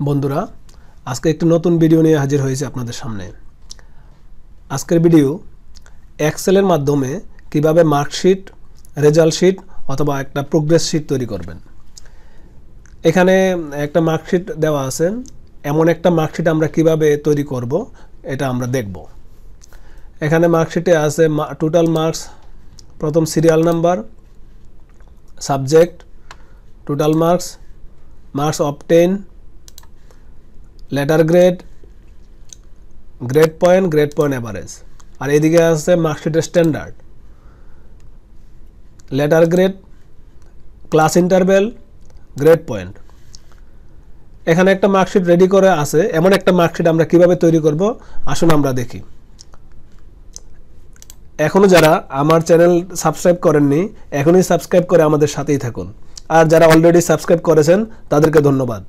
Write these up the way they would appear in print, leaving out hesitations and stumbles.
বন্ধুরা আজকে একটি নতুন ভিডিও নিয়ে হাজির হয়েছে আপনাদের সামনে। আজকের ভিডিও এক্সেলের মাধ্যমে কিভাবে মার্কশিট, রেজাল্ট শিট অথবা একটা প্রোগ্রেস শিট তৈরি করবেন। এখানে একটা মার্কশিট দেওয়া আছে, এমন একটা মার্কশিট আমরা কিভাবে তৈরি করব এটা আমরা দেখব। এখানে মার্কশিটে আছে টোটাল মার্কস, প্রথম serial number, subject, total marks, marks obtain, letter grade, grade point average. আর এদিকে আছে মার্কশিটের standard, letter grade, class interval, grade point. এখানে একটা মার্কশিট রেডি করে আছে। এমন একটা মার্কশিট আমরা কিভাবে তৈরি করব আসুন আমরা দেখি। এখনও যারা আমার চ্যানেল সাবস্ক্রাইব করেননি এখনই সাবস্ক্রাইব করে আমাদের সাথেই থাকুন, আর যারা অলরেডি সাবস্ক্রাইব করেছেন তাদেরকে ধন্যবাদ।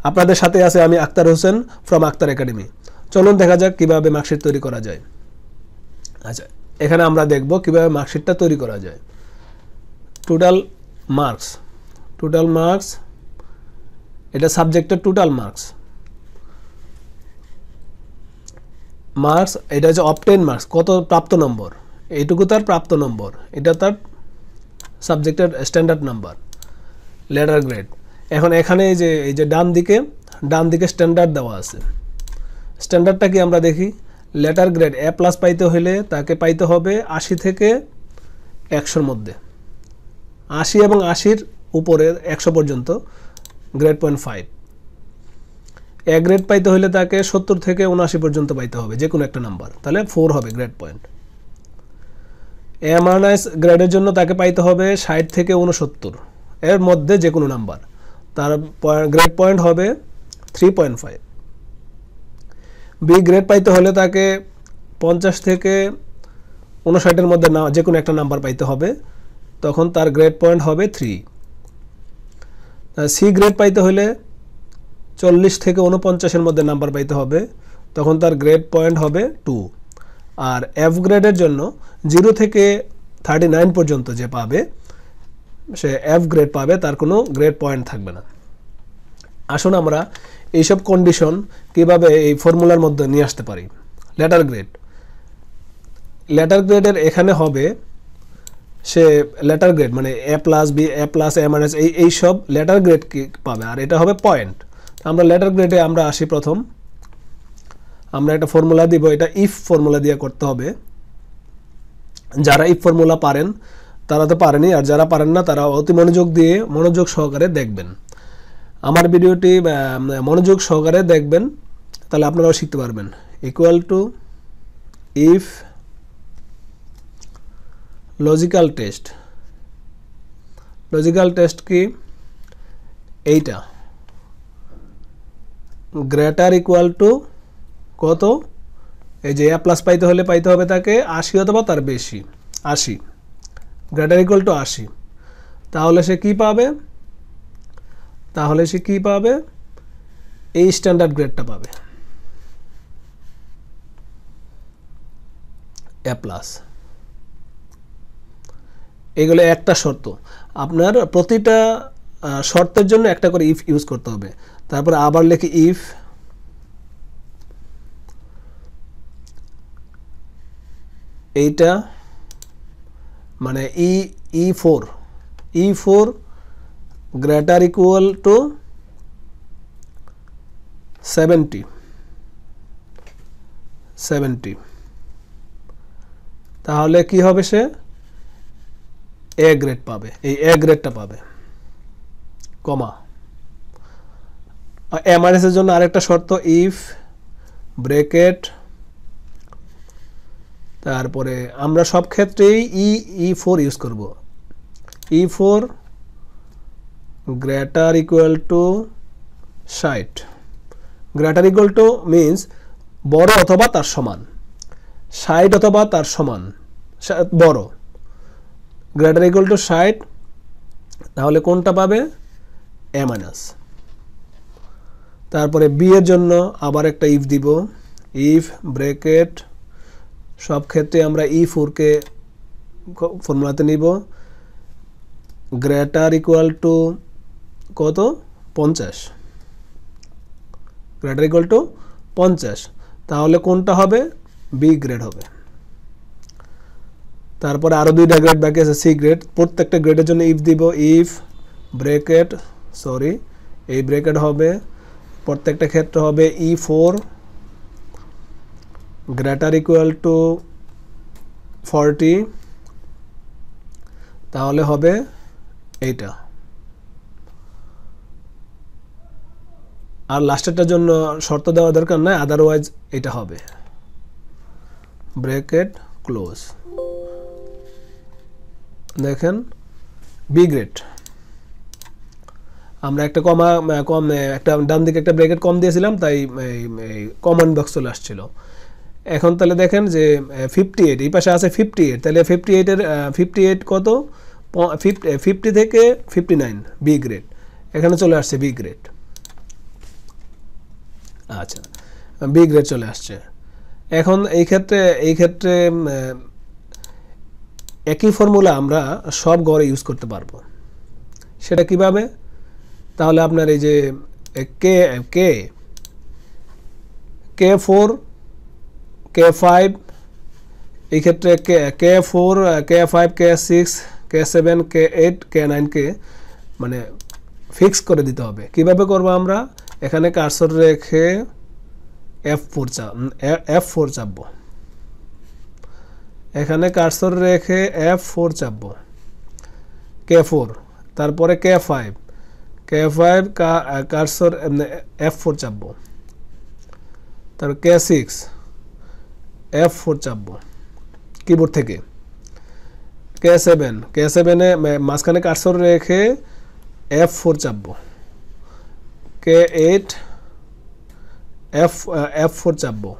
আপনাদের সাথে আছে আমি আক্তার হোসেন ফ্রম আক্তার একাডেমি। চলুন দেখা যাক কিভাবে মার্কশিট তৈরি করা যায়। আচ্ছা, এখানে আমরা দেখব কিভাবে মার্কশিটটা তৈরি করা যায়। টোটাল মার্কস, এটা সাবজেক্টের টোটাল মার্কস, এটা হচ্ছে অবটেইন মার্কস, কত প্রাপ্ত নম্বর, এইটুকু তার প্রাপ্ত নম্বর, এটা তার সাবজেক্টের স্ট্যান্ডার্ড নাম্বার। লেটার গ্রেড, এখন এখানে এই যে ডান দিকে স্ট্যান্ডার্ড দেওয়া আছে। স্ট্যান্ডার্ডটা কি আমরা দেখি। লেটার গ্রেড এ প্লাস পাইতে হলে তাকে পাইতে হবে 80 থেকে 100-র মধ্যে, 80 এবং 80-র উপরে 100 পর্যন্ত গ্রেড পয়েন্ট 5। এ গ্রেড পাইতে হলে তাকে 70 থেকে 79 পর্যন্ত পাইতে হবে, যে কোনো একটা নাম্বার, তাহলে 4 হবে গ্রেড পয়েন্ট। এ মাইনাস গ্রেডের জন্য তাকে পাইতে হবে 60 থেকে 69 এর মধ্যে যে কোনো নাম্বার, তার গ্রেড পয়েন্ট হবে 3.5। বি গ্রেড পাইতে হলে তাকে 50 থেকে 59-এর মধ্যে না যে কোনো একটা নাম্বার পাইতে হবে, তখন তার গ্রেড পয়েন্ট হবে 3। সি গ্রেড পাইতে হলে 40 থেকে 49-এর মধ্যে নাম্বার পাইতে হবে, তখন তার গ্রেড পয়েন্ট হবে 2। আর এফ গ্রেডের জন্য 0 থেকে 39 পর্যন্ত যে পাবে সে এফ গ্রেড পাবে, তার কোনো গ্রেড পয়েন্ট থাকবে না। আসুন আমরা এইসব কন্ডিশন কিভাবে এই ফর্মুলার মধ্যে নিয়ে আসতে পারি। লেটার গ্রেডের এখানে হবে সে লেটার গ্রেড মানে এ প্লাস বি, এ প্লাস এ মাইনাস, এই সব লেটার গ্রেড কি পাবে, আর এটা হবে পয়েন্ট। আমরা লেটার গ্রেডে আমরা আসি। প্রথম আমরা একটা ফর্মুলা দিব, এটা ইফ ফর্মুলা দিয়ে করতে হবে। যারা ইফ ফর্মুলা পারেন তারা তো পারেনি, আর যারা পারেন না তারা অতি মনোযোগ সহকারে দেখবেন আমার ভিডিওটি, মনোযোগ সহকারে দেখবেন, তাহলে আপনারাও শিখতে পারবেন। Equal to if logical test কি এইটা, গ্রেটার ইকুয়াল টু কত, এই যে এ প্লাস পাইতে হবে তাকে 80 অথবা তার বেশি, 80, গ্রেটার ইকুয়াল টু 80। তাহলে সে কি পাবে, এই স্ট্যান্ডার্ড গ্রেডটা পাবে, এ প্লাস। এগুলো একটা শর্ত, আপনার প্রতিটা শর্তের জন্য একটা করে ইফ ইউজ করতে হবে। তারপরে আবার লিখি ইফ এইটা মানে E4 গ্রেটার ইকুয়াল টু 70, তাহলে কি হবে, সে এ গ্রেড পাবে, এই এ গ্রেডটা পাবে, কমা। এমআরএস এর জন্য আরেকটা শর্ত, ইফ ব্র্যাকেট, তারপরে আমরা সব ক্ষেত্রেই E4 ইউজ করব। E4 greater equal to 60, greater equal to means বড় অথবা তার সমান, 60 অথবা তার সমান বড়, গ্রেটার ইকুয়াল টু 60, তাহলে কোনটা পাবে, এ মাইনাস। তারপরে বি এর জন্য আবার একটা ইফ দিব, ইফ ব্র্যাকেট, সব ক্ষেত্রে আমরা E4 কে ফর্মুলাতে নিব, গ্রেটার ইকুয়াল টু কত, 50, গ্রেটার ইকুয়াল টু 50, তাহলে কোনটা হবে? বি গ্রেড হবে। তারপরে আরো দুইটা গ্রেড বাকি আছে, সি গ্রেড। প্রত্যেকটা গ্রেডের জন্য ইফ দিব, ইফ ব্র্যাকেট এই ব্র্যাকেট হবে, প্রত্যেকটা ক্ষেত্রে হবে E4 গ্রেটার ইকুয়াল টু 40, তাহলে হবে এইটা। আর লাস্টেরটার জন্য শর্ত দেওয়া দরকার নাই, আদারওয়াইজ এটা হবে। Bracket close. দেখেন বি গ্রেড, আমরা একটা একটা ডান দিকে একটা ব্র্যাকেট কম দিয়েছিলাম, তাই কমন বক্স চলে আসছিল। এখন তাহলে দেখেন যে 58, এই পাশে আছে 58, তাহলে 58 কত? 50 থেকে 59 বি গ্রেড, এখানে চলে আসছে বি গ্রেড। আচ্ছা, বি গ্রেড চলে আসছে। এখন এই ক্ষেত্রে একই ফর্মুলা আমরা সব ঘরে ইউজ করতে পারবো। সেটা কিভাবে? তাহলে আপনার এই যে K4 K5, এই ক্ষেত্রে K4 K5 K6 K7 K8 K9 কে মানে ফিক্স করে দিতে হবে। কিভাবে করব আমরা? এখানে কার্সর রেখে F4 চাপবো, এখানে কার্সর রেখে F4 চাপবো, K4, তারপরে K5 কার্সর F4 চাপবো, তারপর K6 F4 চাপবো কিবোর্ড থেকে, K7 এ মাঝখানে কার্সর রেখে F4 চাপবো, K8 F4 চাপবো,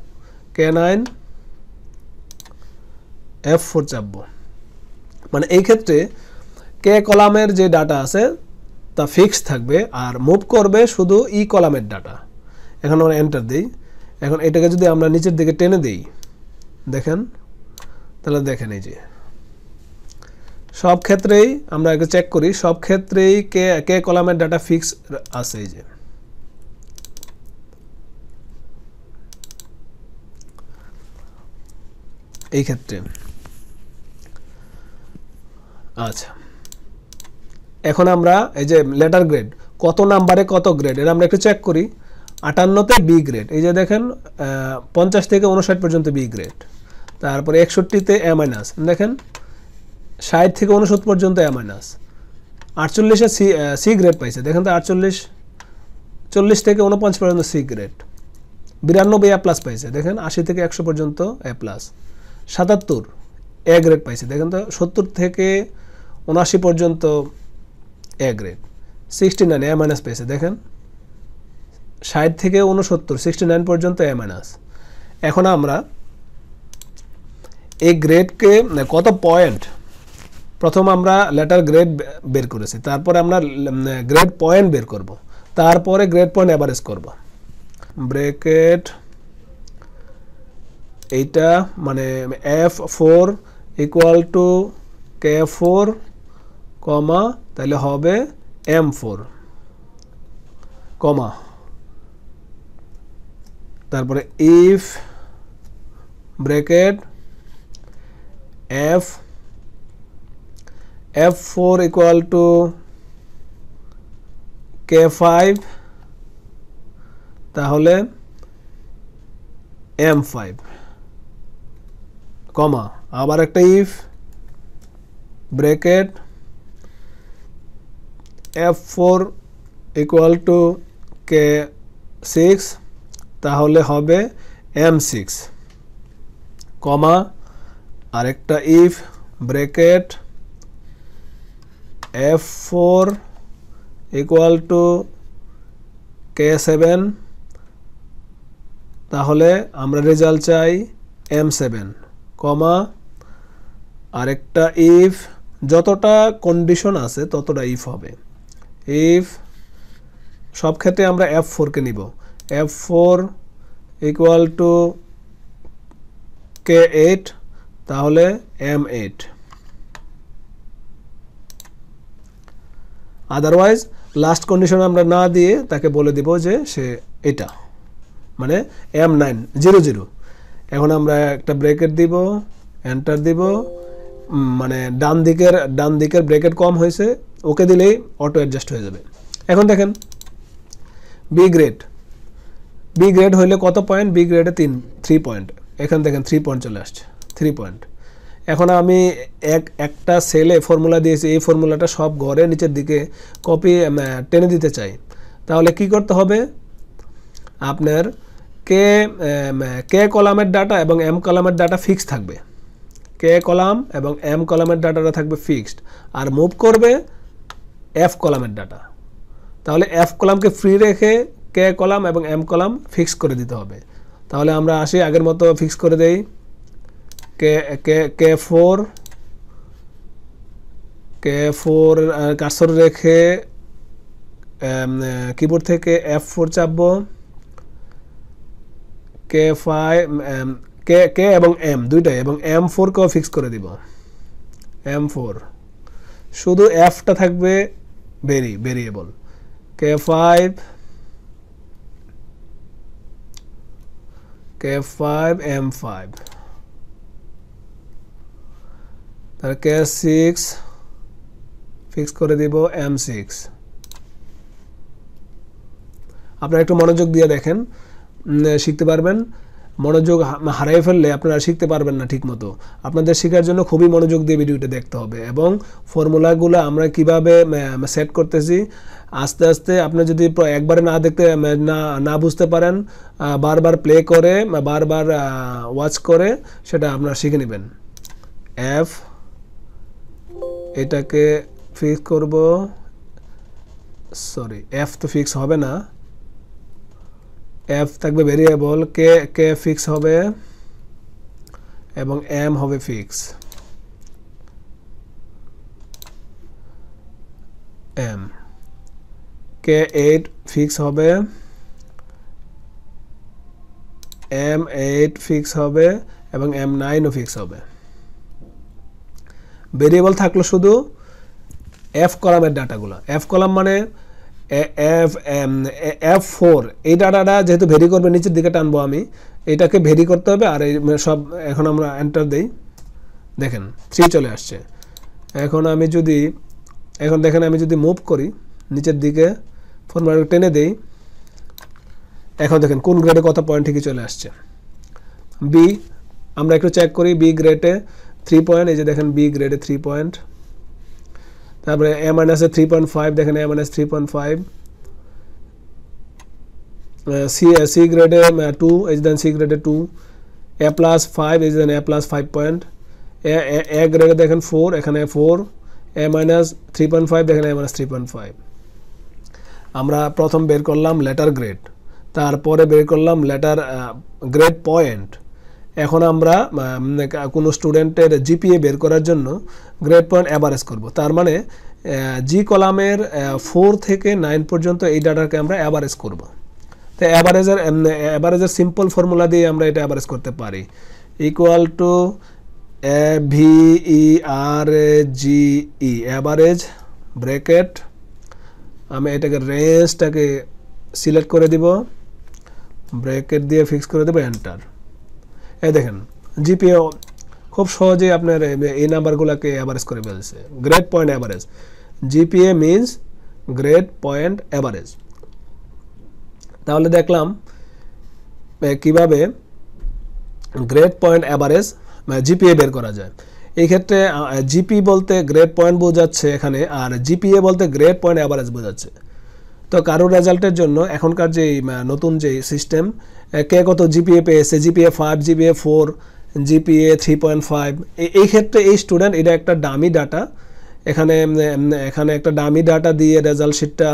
K9 F4 চাপবো। মানে এই ক্ষেত্রে কে কলামের যে ডাটা আছে তা ফিক্স থাকবে, আর মুভ করবে শুধু ই কলামের ডাটা। এখন আমরা এন্টার দিই। এখন এটাকে যদি আমরা নিচের দিকে টেনে দিই, দেখেন, তাহলে দেখেন এই যে সব ক্ষেত্রেই আমরা আগে চেক করি, সব ক্ষেত্রেই কে কলামের ডাটা ফিক্স আছে। এই যে এই ক্ষেত্রে। আচ্ছা, এখন আমরা এই যে লেটার গ্রেড কত নাম্বারে কত গ্রেড, এটা আমরা একটু চেক করি। 58তে বি গ্রেড, এই যে দেখেন 50 থেকে 59 পর্যন্ত বি গ্রেড। তারপরে 61তে এ মাইনাস, দেখেন 60 থেকে 69 পর্যন্ত এ মাইনাস। 48-এ সি গ্রেড পাইছে, দেখেন তো 48, 40 থেকে 49 পর্যন্ত সি গ্রেড। 92 এ প্লাস পাইছে, দেখেন 80 থেকে 100 পর্যন্ত এ প্লাস। 77 এ গ্রেড পাইছে, দেখেন তো 70 থেকে 79 পর্যন্ত এ গ্রেড। 69 এ মাইনাস পেয়েছে, দেখেন 60 থেকে 69 69 পর্যন্ত এ মাইনাস। এখন আমরা এই গ্রেডকে কত পয়েন্ট, প্রথম আমরা লেটার গ্রেড বের করেছি, তারপরে আমরা গ্রেড পয়েন্ট বের করব, তারপরে গ্রেড পয়েন্ট এভারেজ করব। ব্র্যাকেট এইটা মানে F4 ইকুয়াল টু K4 কমা, তাহলে হবে M4 কমা, তারপরে if bracket F4 equal to K5, তাহলে M5 কমা, আবার একটা if bracket F4 equal to K6, তাহলে হবে M6 কমা, আরেকটা if bracket F4 equal to K7, তাহলে আমরা রেজাল্ট চাই M7 কমা, আরেকটা ইফ, যতটা কন্ডিশন আছে ততটা ইফ হবে। ইফ সব ক্ষেত্রে আমরা F4 কে নিব, F4 ইকুয়াল টু K8, তাহলে M8। আদারওয়াইজ লাস্ট কন্ডিশন আমরা না দিয়ে তাকে বলে দিব যে সে এটা মানে M9 00। এখন আমরা একটা ব্র্যাকেট দিব, এন্টার দিব, মানে ডান দিকের ব্র্যাকেট কম হয়েছে, ওকে দিলেই অটো অ্যাডজাস্ট হয়ে যাবে। এখন দেখেন বি গ্রেড হইলে কত পয়েন্ট? বি গ্রেডে 3 পয়েন্ট। এখানে দেখেন 3 পয়েন্ট চলে আসছে, 3 পয়েন্ট। এখন আমি একটা সেলে ফর্মুলা দিয়েছি, এই ফর্মুলাটা সব ঘরে নিচের দিকে কপি টেনে দিতে চাই, তাহলে কি করতে হবে? আপনার কে কলামের ডাটা এবং এম কলামের ডাটা ফিক্স থাকবে, কে কলাম এবং এম কলামের ডাটাটা থাকবে ফিক্সড, আর মুভ করবে এফ কলামের ডাটা। তাহলে এফ কলামকে ফ্রি রেখে কে কলাম এবং এম কলাম ফিক্স করে দিতে হবে। তাহলে আমরা আসি আগের মতো ফিক্স করে দেই, K4 কার্সর রেখে কিবোর্ড থেকে F4 চাপবো, K5 K এবং M দুইটাই, এবং M4 কেও ফিক্স করে দিব। M4 শুধু Fটা থাকবে ভেরিয়েবল, K5 M5, তার K6 ফিক্স করে দিব M6। আপনারা একটু মনোযোগ দিয়ে দেখেন, শিখতে পারবেন। মনোযোগ হারিয়ে ফেললে আপনারা শিখতে পারবেন না ঠিক মতো। আপনাদের শেখার জন্য খুবই মনোযোগ দিয়ে ভিডিওটা দেখতে হবে, এবং ফর্মুলাগুলো আমরা কিভাবে সেট করতেছি আস্তে আস্তে আপনি যদি একবারে না বুঝতে পারেন, বারবার প্লে করে বারবার ওয়াচ করে সেটা আপনারা শিখে নেবেন। এফ এটাকে ফিক্স করব, সরি এফ তো ফিক্স হবে না, এফ থাকবে ভেরিয়েবল, কে ফিক্স হবে এবং এম হবে ফিক্স, এম K8 ফিক্স হবে, M8 ফিক্স হবে এবং M9ও ফিক্স হবে। ভেরিয়েবল থাকলো শুধু এফ কলামের ডাটাগুলো। এফ কলাম মানে F4, এই ডাটাটা যেহেতু ভেরি করবে নিচের দিকে টানবো আমি, এটাকে ভেরি করতে হবে। আর এই সব এখন আমরা এন্টার দেই, দেখেন 3 চলে আসছে। এখন দেখেন আমি যদি মুভ করি নিচের দিকে, ফর্মুলা টেনে দেই, এখন দেখেন কোন গ্রেডে কত পয়েন্ট ঠিকই চলে আসছে। বি আমরা একটু চেক করি, বি গ্রেডে 3 পয়েন্ট, এই যে দেখেন বি গ্রেডে 3 পয়েন্ট। তারপরে এ মাইনাসে 3.5, দেখেন এ মাইনাস 3.5। সি গ্রেডে 2, এই যে দেন সি গ্রেডে 2। এ প্লাস 5, এই যে দেন এ প্লাস 5 পয়েন্ট। এ গ্রেডে দেখেন 4, এখানে 4। এ মাইনাস 3.5, দেখেন এ মাইনাস 3.5। আমরা প্রথম বের করলাম লেটার গ্রেড, তারপরে বের করলাম লেটার গ্রেড পয়েন্ট। এখন আমরা কোনো স্টুডেন্টের জিপিএ বের করার জন্য গ্রেড পয়েন্ট অ্যাভারেজ করব। তার মানে জি কলামের 4 থেকে 9 পর্যন্ত এই ডাটাকে আমরা অ্যাভারেজ করব। তো অ্যাভারেজের সিম্পল ফর্মুলা দিয়ে আমরা এটা অ্যাভারেজ করতে পারি, equal to VERAGE, average bracket, আমি এটাকে রেঞ্জটাকে সিলেক্ট করে দিব, ব্র্যাকেট দিয়ে ফিক্স করে দেবো, এন্টার। এই দেখেন জিপিএ খুব সহজেই আপনার এই নাম্বারগুলোকে অ্যাভারেজ করে ফেলছে। Grade point average, GPA means grade point average. তাহলে দেখলাম কিভাবে গ্রেড পয়েন্ট অ্যাভারেজ জিপিএ বের করা যায়। এই ক্ষেত্রে জিপি বলতে গ্রেড পয়েন্ট বোঝাচ্ছে এখানে, আর জিপিএ বলতে গ্রেড পয়েন্ট অ্যাভারেজ বোঝাচ্ছে। তো কারো রেজাল্টের জন্য এখনকার যে নতুন যে সিস্টেম, কে কত জিপিএ পেয়েছে, জিপিএ 5, জিপিএ 4, জিপিএ 3.5, এই ক্ষেত্রে এই স্টুডেন্ট এটা একটা ডামি ডাটা, এখানে একটা ডামি ডাটা দিয়ে রেজাল্ট শিটটা,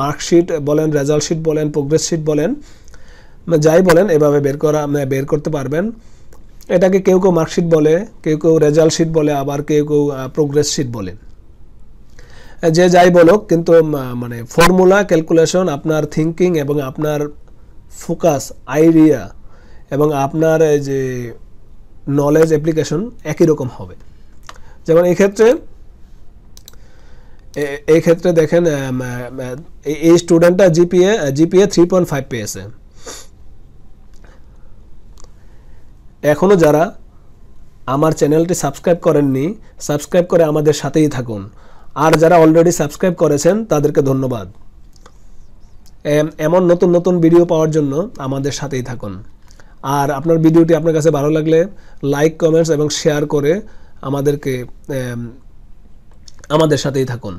মার্কশিট বলেন, রেজাল্ট শিট বলেন, প্রোগ্রেস শিট বলেন, যাই বলেন এভাবে বের করতে পারবেন। এটাকে কেউ মার্কশিট বলে, কেউ রেজাল্ট শিট বলে, আবার কেউ প্রোগ্রেস শিট বলে, যে যাই বলো, কিন্তু মানে ফর্মুলা ক্যালকুলেশন, আপনার থিঙ্কিং এবং আপনার ফোকাস, আইডিয়া এবং আপনার যে নলেজ অ্যাপ্লিকেশন একই রকম হবে। যেমন এই ক্ষেত্রে দেখেন এই স্টুডেন্টটা জিপিএ 3.5 পেয়েছে। এখনও যারা আমার চ্যানেলটি সাবস্ক্রাইব করেননি, সাবস্ক্রাইব করে আমাদের সাথেই থাকুন। আর যারা অলরেডি সাবস্ক্রাইব করেছেন তাদেরকে ধন্যবাদ। এমন নতুন নতুন ভিডিও পাওয়ার জন্য আমাদের সাথেই থাকুন। আর আপনার ভিডিওটি আপনার কাছে ভালো লাগলে লাইক, কমেন্টস এবং শেয়ার করে আমাদের সাথেই থাকুন।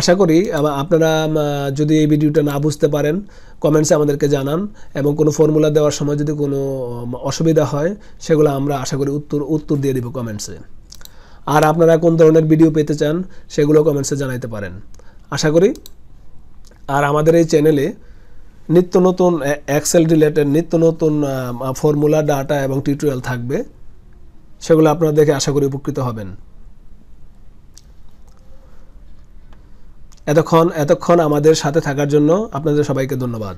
আশা করি আপনারা যদি এই ভিডিওটা না বুঝতে পারেন কমেন্টসে আমাদেরকে জানান, এবং কোনো ফর্মুলা দেওয়ার সময় যদি কোনো অসুবিধা হয় সেগুলো আমরা আশা করি উত্তর দিয়ে দিব কমেন্টসে। আর আপনারা কোন ধরনের ভিডিও পেতে চান সেগুলো কমেন্টসে জানাইতে পারেন আশা করি। আর আমাদের এই চ্যানেলে নিত্য নতুন এক্সেল রিলেটেড নিত্য নতুন ফর্মুলা, ডাটা এবং টিউটোরিয়াল থাকবে, সেগুলো আপনারা দেখে আশা করি উপকৃত হবেন। এতক্ষণ আমাদের সাথে থাকার জন্য আপনাদের সবাইকে ধন্যবাদ।